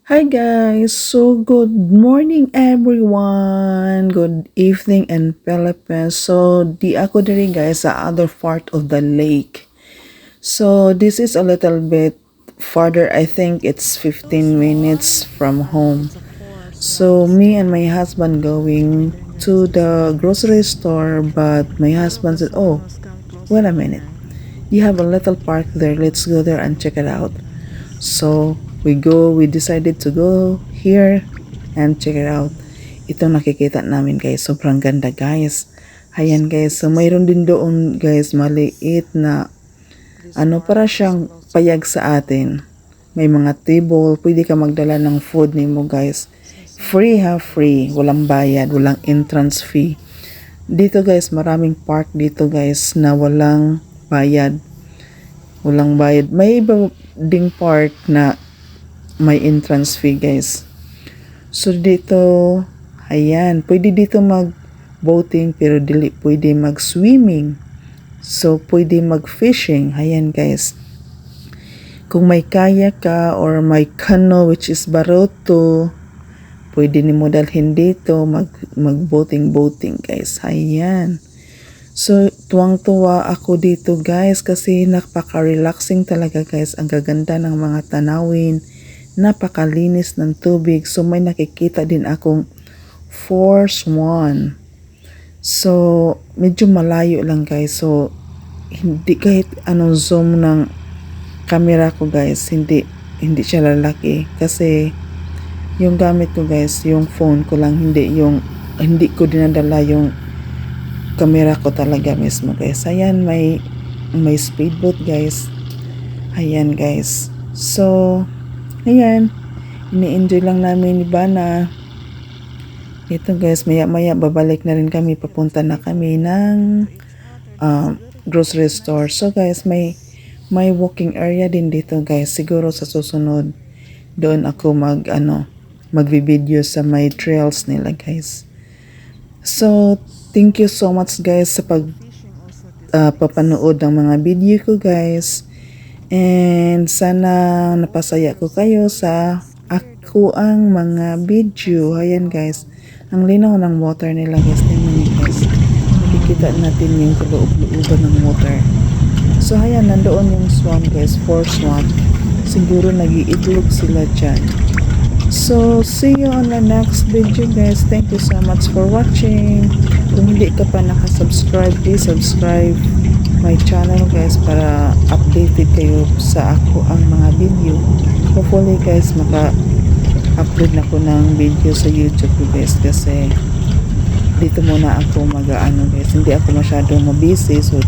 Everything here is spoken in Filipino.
Hi guys, so good morning everyone, good evening in Philippines. So di ako diri guys sa other part of the lake. So this is a little bit farther, I think it's 15 minutes from home. So me and my husband going to the grocery store, but my husband said, oh, wait a minute, you have a little park there, let's go there and check it out. So, we decided to go here and check it out. Ito nakikita namin guys, sobrang ganda guys. Ayan guys, so mayroon din doon guys, maliit na para siyang payag sa atin. May mga table, pwede ka magdala ng food nimo guys. Free ha, free. Walang bayad, walang entrance fee. Dito guys, maraming park dito guys na walang bayad. Walang bayad. May iba ding park na may entrance fee guys. So dito, ayan, pwede dito mag boating pero dili pwede mag swimming. So pwede mag fishing. Ayan guys. Kung may kayak ka or may canoe which is baroto, pwede nimo dalhin dito mag boating guys. Ayan. So, tuwang-tuwa ako dito guys kasi napaka-relaxing talaga guys. Ang gaganda ng mga tanawin, napakalinis ng tubig. So, may nakikita din akong Force 1. So, medyo malayo lang guys. So, hindi kahit anong zoom ng camera ko guys, hindi siya lalaki. Kasi, yung gamit ko guys, yung phone ko lang, hindi ko dinadala yung camera ko talaga mismo guys. Ayan, may speedboat guys. Ayan guys. So, ayan. Ini-enjoy lang namin ni Bana. Ito guys, maya-maya babalik na rin kami. Papunta na kami ng grocery store. So guys, may walking area din dito guys. Siguro sa susunod, doon ako magvi-video sa may trails nila guys. So, thank you so much guys sa papanood ng mga video ko guys. And sana napasaya ko kayo sa ako ang mga video. Ayan guys. Ang linaw ng water nila guys. Tingnan guys. Nakikita natin yung kaloob-looban ng water. So ayan, nandoon yung swan guys. Force 1. Siguro nag-iitlog sila dyan. So, see you on the next video guys. Thank you so much for watching. Kung hindi ka pa nakasubscribe, please subscribe my channel guys para updated kayo sa ako ang mga video. Hopefully guys, maka-upload na ko ng video sa YouTube guys kasi dito muna ako guys. Hindi ako masyadong mabusy. So,